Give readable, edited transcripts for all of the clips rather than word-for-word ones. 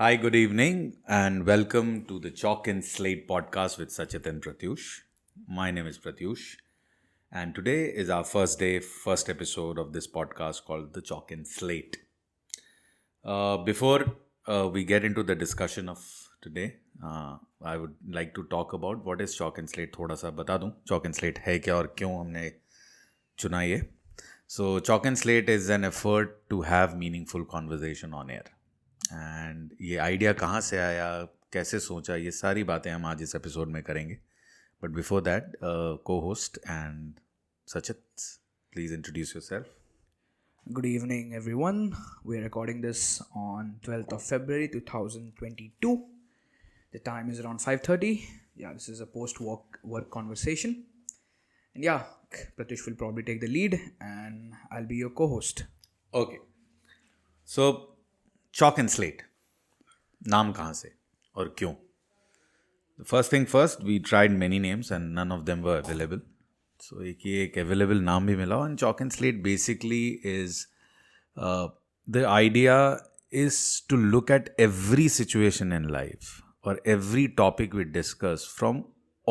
Hi, good evening, and welcome to the Chalk and Slate podcast with Sachit and Pratyush. My name is Pratyush, and today is our first episode of this podcast called the Chalk and Slate. Before we get into the discussion of today, I would like to talk about what is Chalk and Slate. थोड़ा सा बता दूं Chalk and Slate है क्या और क्यों हमने चुना ये. So Chalk and Slate is an effort to have meaningful conversation on air. And ये आइडिया कहाँ से आया, कैसे सोचा, ये सारी बातें हम आज इस एपिसोड में करेंगे. बट बिफोर दैट, को host and Sachit, please introduce yourself. Good evening, everyone. We're recording this on 12th of February 2022. The time is around 5:30. Yeah, this is a post-work conversation. And yeah, Pratyush will probably take the lead and I'll be your co-host. Okay, so chalk and slate नाम कहाँ से और क्यों? First thing first, we tried many names and none of them were available. So एक available नाम भी मिला. And chalk and slate basically is the idea is to look at every situation in life और every topic we discuss from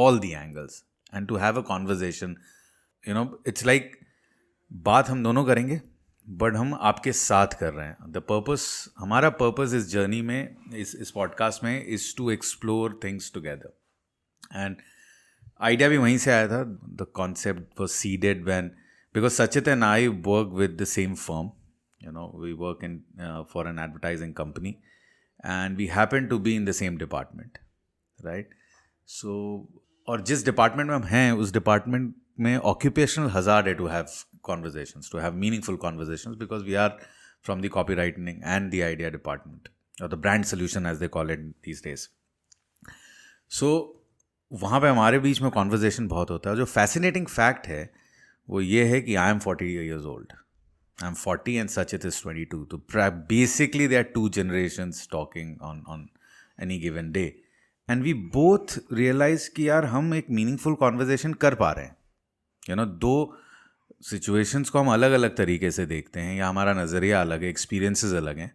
all the angles and to have a conversation. You know, it's like बात हम दोनों करेंगे but हम आपके साथ कर रहे हैं. हमारा पर्पस इस जर्नी में, इस पॉडकास्ट में, is to explore things together. And idea भी वहीं से आया था. The concept was seeded when, because Sachit and I work with the same firm. You know, we work in for an advertising company and we happen to be in the same department, right? So और जिस department में हम हैं, उस department में occupational hazard है to have conversations, to have meaningful conversations, because we are from the copywriting and the idea department, or the brand solution as they call it these days. So वहाँ पे हमारे बीच में conversation बहुत होता है. जो fascinating fact है वो ये है कि I am 40 years old. I am 40 and Sachit is 22. So basically there are two generations talking on any given day. And we both realize कि यार हम एक meaningful conversation कर पा रहे हैं. यू नो, दो सिचुएशंस को हम अलग अलग तरीके से देखते हैं या हमारा नज़रिया अलग है, एक्सपीरियंसेस अलग हैं,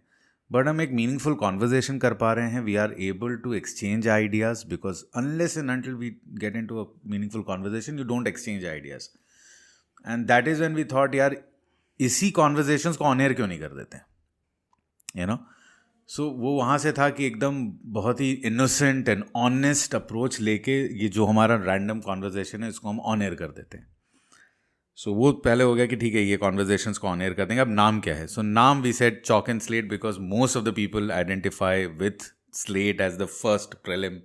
बट हम एक मीनिंगफुल कॉन्वर्जेशन कर पा रहे हैं. We are able to exchange ideas, because unless and until we get into a meaningful conversation you don't exchange ideas. And that is when we thought यार इसी कॉन्वर्जेशंस को ऑन एयर क्यों नहीं कर देते, यू नो. सो वो वहाँ से था कि एकदम बहुत ही इनोसेंट एंड ऑनेस्ट अप्रोच लेके ये जो हमारा रैंडम कॉन्वर्जेशन है इसको हम ऑन एयर कर देते हैं. सो वो पहले हो गया कि ठीक है, ये कॉन्वर्जेशंस को ऑन एयर कर देंगे. अब नाम क्या है? सो नाम we said chalk and slate because most of the people identify with slate as the first prelim.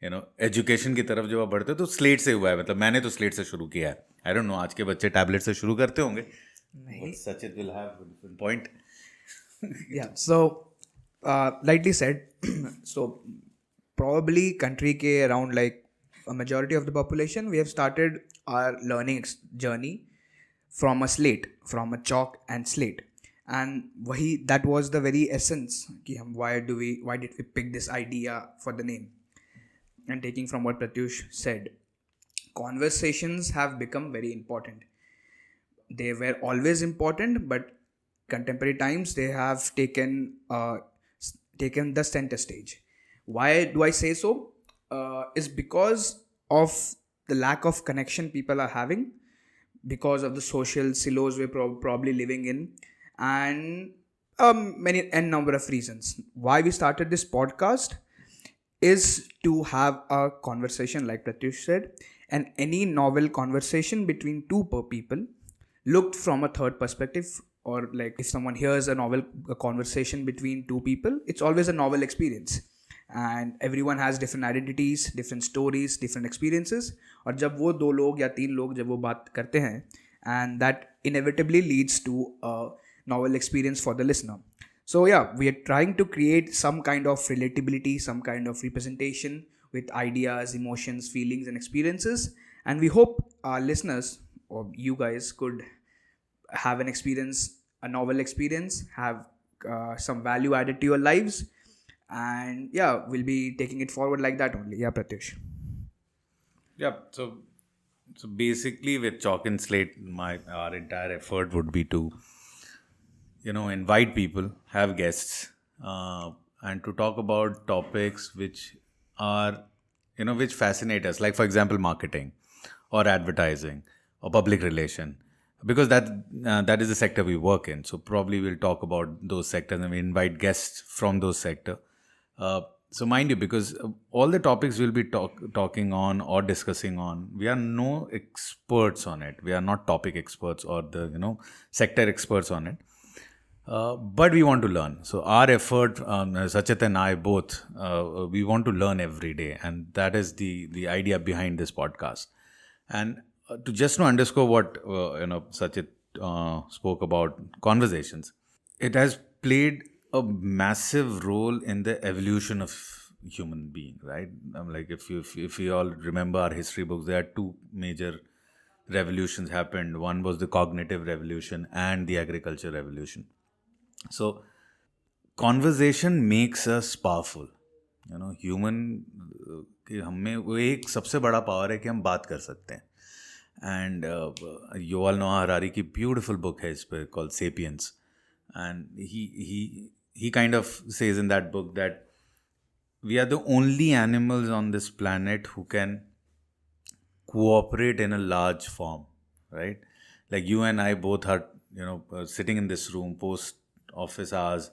You know, education की तरफ जब आप बढ़ते हो तो स्लेट से हुआ है. मतलब मैंने तो स्लेट से शुरू किया है. आई डोंट नो आज के बच्चे टैबलेट से शुरू करते होंगे. Sachit will have a different point. Yeah, so lightly said. So probably country ke around like a majority of the population, we have started our learning journey from a slate, from a chalk and slate. And that was the very essence ki why did we pick this idea for the name. And taking from what Pratyush said, conversations have become very important. They were always important, but contemporary times they have taken the center stage. Why do I say so? Is because of the lack of connection people are having, because of the social silos we're probably living in, and many number of reasons. Why we started this podcast is to have a conversation, like Pratyush said, and any novel conversation between two people looked from a third perspective. Or like if someone hears a conversation between two people, it's always a novel experience, and everyone has different identities, different stories, different experiences. और जब वो दो लोग या तीन लोग जब वो बात करते हैं, and that inevitably leads to a novel experience for the listener. So yeah, we are trying to create some kind of relatability, some kind of representation with ideas, emotions, feelings and experiences, and we hope our listeners or you guys could have an experience, a novel experience, have some value added to your lives, and yeah, we'll be taking it forward like that only. Yeah, Pratyush. Yeah, so basically with Chalk and Slate, our entire effort would be to, you know, invite people, have guests, and to talk about topics which are, which fascinate us. Like, for example, marketing or advertising or public relation, because that is the sector we work in. So probably we'll talk about those sectors and we invite guests from those sector. So mind you, because all the topics we'll be talking on or discussing on, we are no experts on it. We are not topic experts or the sector experts on it. But we want to learn. So our effort, Sachit and I both, we want to learn every day, and that is the idea behind this podcast. And to underscore what Sachit spoke about conversations, it has played a massive role in the evolution of human being, right? Like if you all remember our history books, there are two major revolutions happened. One was the cognitive revolution and the agriculture revolution. So conversation makes us powerful. Human कि हमें वो एक सबसे बड़ा power है कि हम बात कर सकते हैं. And Yuval Harari की beautiful book है इस पे called Sapiens, and he kind of says in that book that we are the only animals on this planet who can cooperate in a large form, right? Like you and I both are, sitting in this room post office hours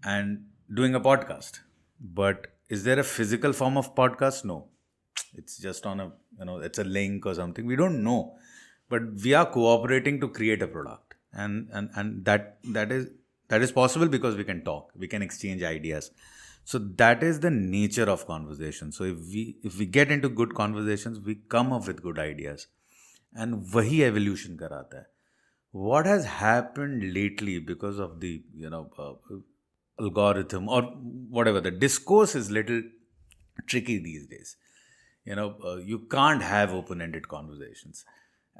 and doing a podcast. But is there a physical form of podcast? No. It's just on it's a link or something. We don't know. But we are cooperating to create a product. And that is possible because we can talk. We can exchange ideas. So that is the nature of conversation. So if we get into good conversations, we come up with good ideas. And wahi evolution karata hai. What has happened lately because of the algorithm or whatever, the discourse is little tricky these days. You can't have open-ended conversations,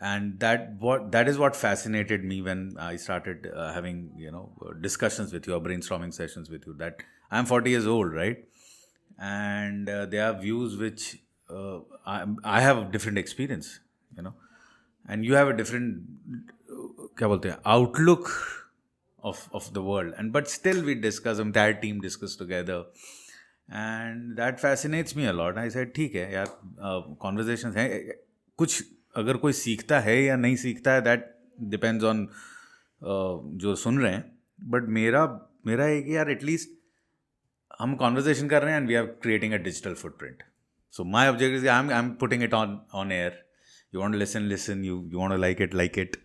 and that is what fascinated me when I started having discussions with you or brainstorming sessions with you. That I'm 40 years old, right? And there are views which I have a different experience, and you have a different क्या बोलते हैं, outlook of the world, and but still we discuss, entire team discuss together, and that fascinates me a lot. I said ठीक है यार, conversations हैं, कुछ अगर कोई सीखता है या नहीं सीखता है, that depends on जो सुन रहे हैं, but मेरा है कि यार एटलीस्ट हम conversation कर रहे हैं and we are creating a digital footprint. So my objective is I'm putting it on air. You want to listen, you want to like it,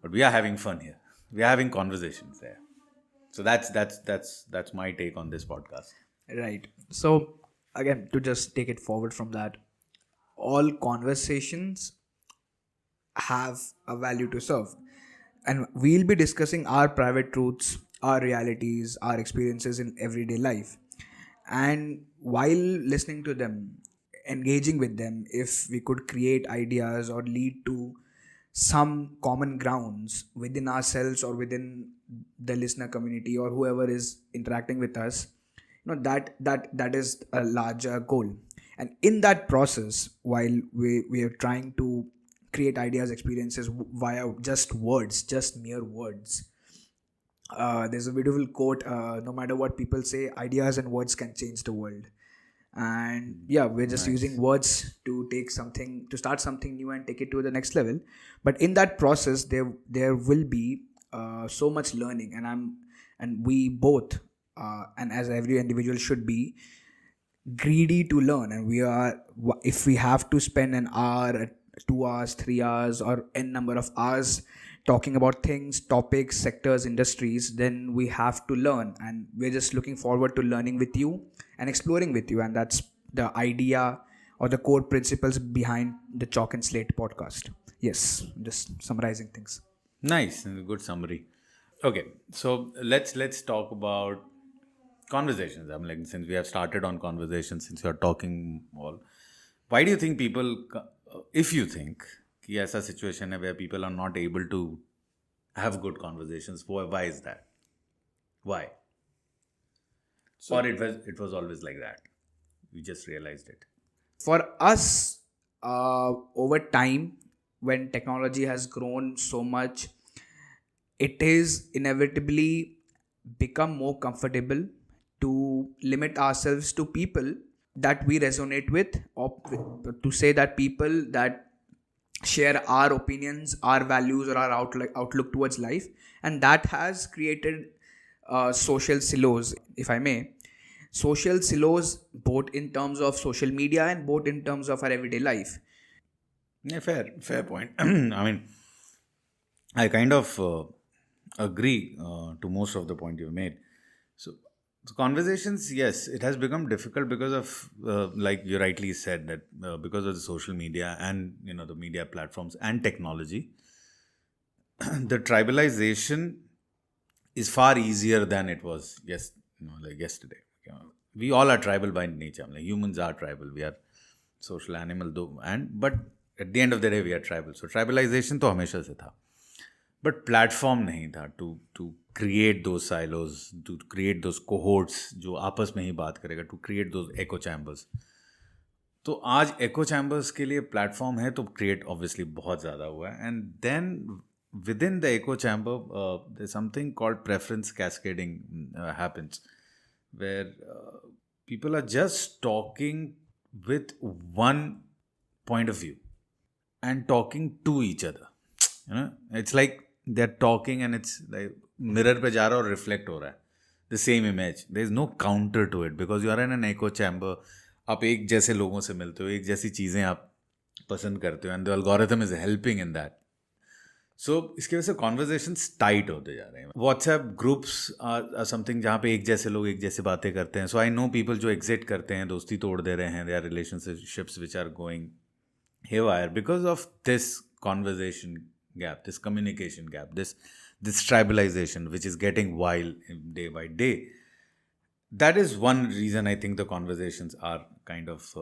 but we are having fun here. We are having conversations there. So that's my take on this podcast. Right. So again, to just take it forward from that, all conversations have a value to serve, and we'll be discussing our private truths, our realities, our experiences in everyday life. And while listening to them, engaging with them, if we could create ideas or lead to some common grounds within ourselves or within the listener community or whoever is interacting with us, that is a larger goal. And in that process, while we are trying to create ideas, experiences via just mere words, there's a beautiful quote, no matter what people say, ideas and words can change the world. And yeah, we're just using words to start something new and take it to the next level. But in that process, there will be so much learning, and we both, and as every individual should be, greedy to learn. And if we have to spend an hour, 2 hours, 3 hours, or n number of hours talking about things, topics, sectors, industries, then we have to learn. And we're just looking forward to learning with you and exploring with you. And that's the idea or the core principles behind the Chalk and Slate podcast. Yes, just summarizing things. Nice, good summary. Okay, so let's talk about conversations. I'm like, since we have started on conversations, since you're talking all, why do you think people, if you think कि ऐसा situation है where people are not able to have good conversations, why is that? Why? So, or it was always like that? We just realized it. For us, over time, when technology has grown so much, it is inevitably become more comfortable to limit ourselves to people that we resonate with, or to say that people that share our opinions, our values, or our outlook towards life. And that has created social silos, if I may. Social silos, both in terms of social media and both in terms of our everyday life. Yeah, fair point. I mean, I kind of agree to most of the point you've made. So conversations, yes, it has become difficult because of, like you rightly said, that because of the social media and the media platforms and technology, the tribalization is far easier than it was like yesterday. We all are tribal by nature. Like humans are tribal. We are social animal though, but at the end of the day, we are tribal. So tribalization तो हमेशा से था. But platform नहीं था to create those silos, to create those cohorts जो आपस में ही बात करेगा, to create those echo chambers. तो आज echo chambers के लिए platform है तो create obviously बहुत ज़्यादा हुआ है. And then within the echo chamber, there's something called preference cascading happens, where people are just talking with one point of view and talking to each other. It's like they're talking and it's like mirror पे जा रहा और reflect हो रहा है. The same image. There is no counter to it because you are in an echo chamber. आप एक जैसे लोगों से मिलते हो, एक जैसी चीज़ें आप पसंद करते हो, and the algorithm is helping in that. So इसकी वजह से conversations tight होते जा रहे हैं. WhatsApp groups are something जहाँ पे एक जैसे लोग एक जैसे बातें करते हैं. So I know people जो exit करते हैं, दोस्ती तोड़ दे रहे हैं, there are relationships which are going haywire because of this conversation gap, this communication gap, this tribalization which is getting wild day by day. That is one reason I think the conversations are kind of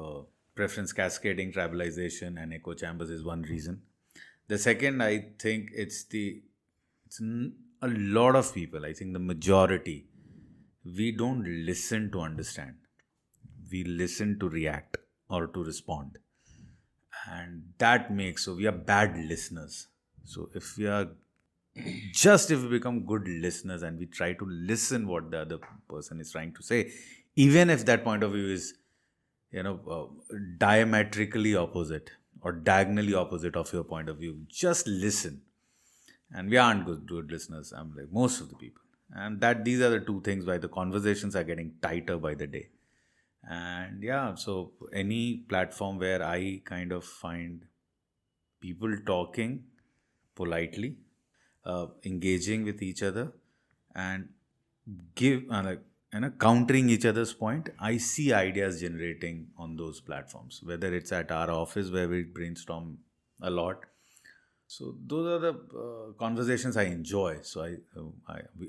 preference cascading, tribalization, and echo chambers is one reason. The second, I think it's a lot of people, I think the majority, we don't listen to understand. We listen to react or to respond. And that makes, so we are bad listeners. So if we become good listeners and we try to listen what the other person is trying to say, even if that point of view is, diametrically opposite or diagonally opposite of your point of view, just listen. And we aren't good listeners, I'm like most of the people. And these are the two things why the conversations are getting tighter by the day. And yeah, so any platform where I kind of find people talking politely, engaging with each other, and countering each other's point, I see ideas generating on those platforms. Whether it's at our office where we brainstorm a lot. So those are the conversations I enjoy. So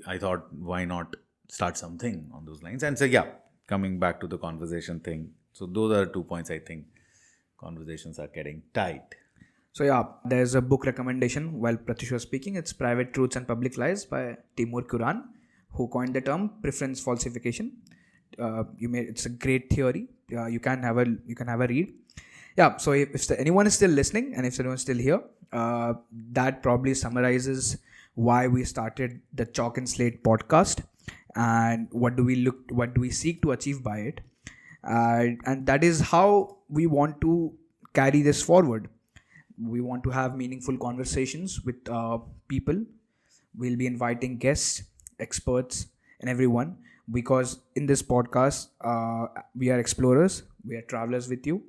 I thought, why not start something on those lines? And so yeah, coming back to the conversation thing. So those are 2 points I think conversations are getting tight. So yeah, there's a book recommendation while Pratish was speaking. It's Private Truths and Public Lies by Timur Kuran, who coined the term preference falsification. It's a great theory. You can have a read. Yeah. So if anyone is still listening and if anyone is still here, that probably summarizes why we started the Chalk and Slate podcast and what do we seek to achieve by it, and that is how we want to carry this forward. We want to have meaningful conversations with people. We'll be inviting guests, experts, and everyone, because in this podcast, we are explorers, we are travelers with you.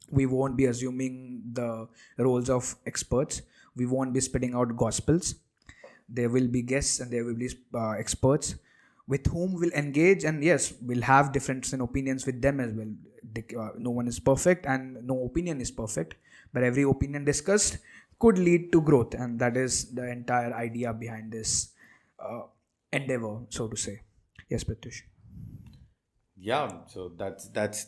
We won't be assuming the roles of experts. We won't be spitting out gospels. There will be guests and there will be experts with whom we'll engage, and yes, we'll have difference in opinions with them as well. No one is perfect and no opinion is perfect, but every opinion discussed could lead to growth, and that is the entire idea behind this endeavor, so to say. Yes, Pratish. Yeah, so that's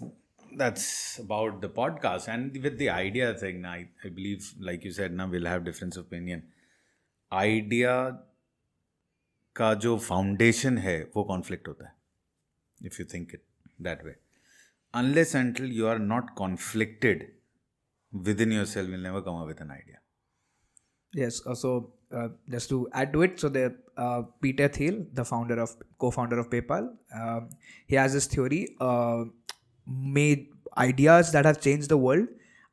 about the podcast. And with the idea thing, I believe, like you said, now we'll have difference of opinion. Idea का जो foundation है वो conflict होता है, if you think it that way. Unless until you are not conflicted within yourself, you'll never come up with an idea. Yes, so just to add to it, so the Peter Thiel, the co-founder of PayPal, he has this theory: made ideas that have changed the world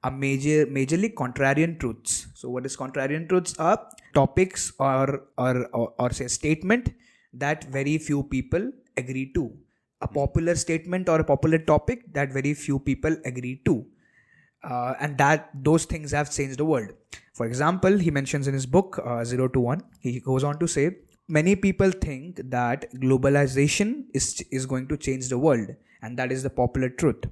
are majorly contrarian truths. So, what is contrarian truths? Are topics or say statement that very few people agree to. A popular statement or a popular topic that very few people agree to. And that those things have changed the world. For example, he mentions in his book 0 to 1, he goes on to say, many people think that globalization is going to change the world, and that is the popular truth.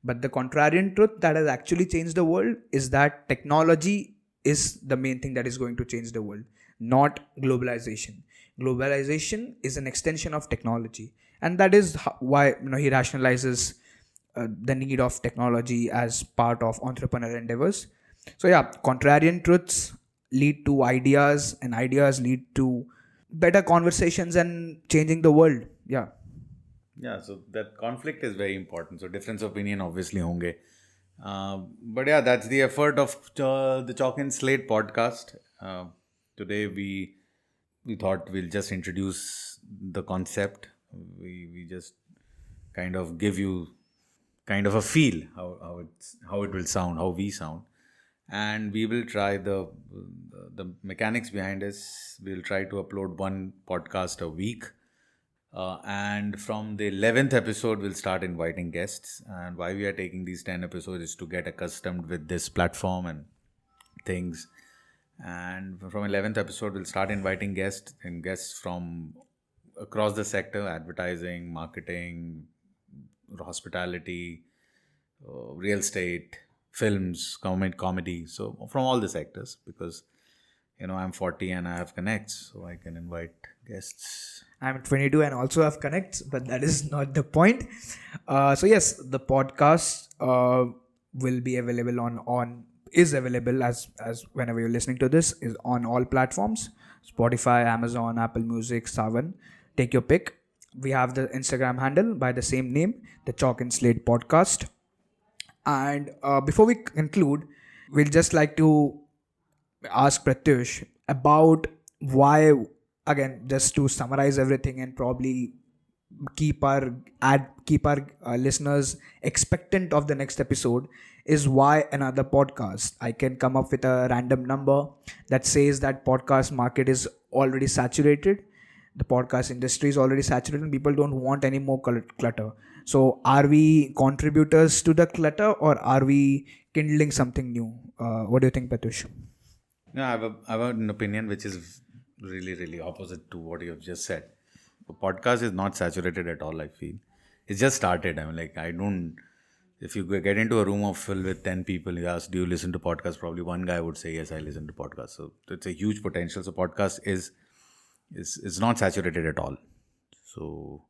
But the contrarian truth that has actually changed the world is that technology is the main thing that is going to change the world, not globalization. Globalization is an extension of technology, and that is why he rationalizes the need of technology as part of entrepreneurial endeavors. So yeah, contrarian truths lead to ideas, and ideas lead to better conversations and changing the world. Yeah. Yeah, so that conflict is very important. So difference of opinion obviously honge. But yeah, that's the effort of the Chalk and Slate podcast. Today we thought we'll just introduce the concept. We just kind of give you kind of a feel how it will sound, how we sound, and we will try the mechanics behind this. We'll try to upload one podcast a week. And from the 11th episode, we'll start inviting guests. And why we are taking these 10 episodes is to get accustomed with this platform and things. And from 11th episode, we'll start inviting guests from across the sector: advertising, marketing, hospitality, real estate, films, comedy. So from all the sectors, because I'm 40 and I have connects, so I can invite guests. I'm 22 and also have connects, but that is not the point. So yes, the podcast will be available is available as whenever you're listening to this, is on all platforms: Spotify, Amazon, Apple Music, Savan. Take your pick. We have the Instagram handle by the same name, the Chalk and Slate podcast. And before we conclude, we'll just like to ask Pratyush about why, again, just to summarize everything and probably keep our listeners expectant of the next episode, is why another podcast. I can come up with a random number that says that podcast market is already saturated. The podcast industry is already saturated and people don't want any more clutter. So are we contributors to the clutter, or are we kindling something new? What do you think, Pratyush? No, I have an opinion which is really, really opposite to what you have just said. The podcast is not saturated at all, I feel. It's just started. If you get into a room filled with 10 people, you ask, do you listen to podcasts? Probably one guy would say, yes, I listen to podcasts. So it's a huge potential. So podcast is not saturated at all. So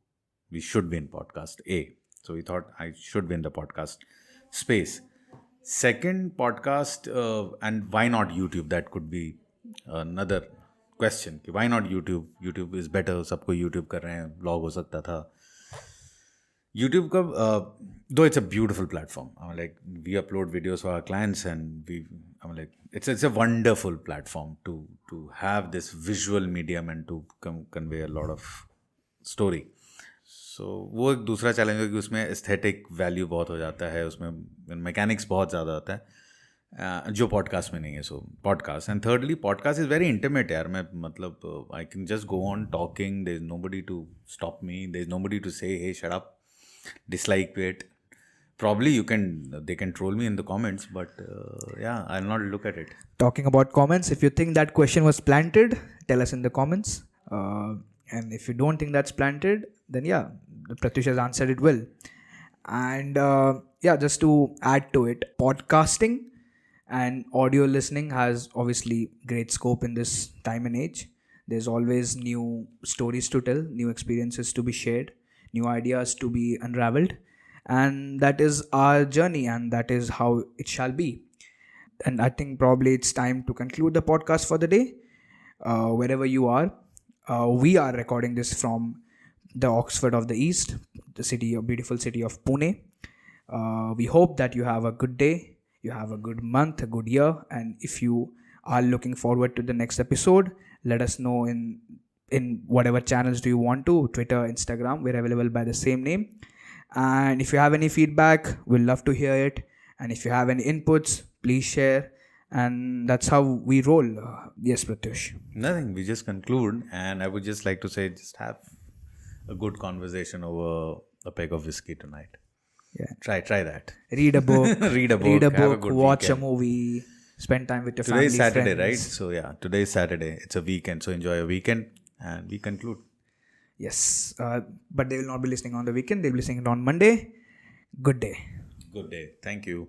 we should be in podcast A. So we thought I should be in the podcast space. Second, podcast, and why not YouTube? That could be another question. Why not YouTube? YouTube is better. सबको YouTube कर रहे हैं. Vlog हो सकता था. YouTube का, though it's a beautiful platform. We upload videos for our clients, and it's a wonderful platform to have this visual medium and to convey a lot of story. So वो एक दूसरा challenge है कि उसमें aesthetic value बहुत हो जाता है, उसमें मैकेनिक्स बहुत ज़्यादा होता है जो पॉडकास्ट में नहीं है. So podcast. And thirdly, podcast is very intimate यार. I can just go on talking. There is nobody to stop me. There is nobody to say hey shut up, dislike it. Probably they can troll me in the comments, but yeah, I'll not look at it. Talking about comments, if you think that question was planted, tell us in the comments. And if you don't think that's planted, then yeah, Pratyush has answered it well. And yeah, just to add to it, podcasting and audio listening has obviously great scope in this time and age. There's always new stories to tell, new experiences to be shared, new ideas to be unraveled, and that is our journey, and that is how it shall be. And I think probably it's time to conclude the podcast for the day. Wherever you are, we are recording this from the Oxford of the East, the beautiful city of Pune. We hope that you have a good day, you have a good month, a good year, and if you are looking forward to the next episode. Let us know in whatever channels do you want to, Twitter, Instagram. We're available by the same name. And if you have any feedback, we'll love to hear it. And if you have any inputs, please share. And that's how we roll. Yes, Pratyush. Nothing. We just conclude, and I would just like to say, just have a good conversation over a peg of whiskey tonight. Yeah. Try that. Read a book. Read a book. Read a have book. good Watch weekend. a movie. Spend time with your Today is family, Saturday, right? friends. So yeah, today is Saturday. It's a weekend, so enjoy your weekend, and we conclude. Yes. But they will not be listening on the weekend. They'll be listening on Monday. Good day. Good day. Thank you.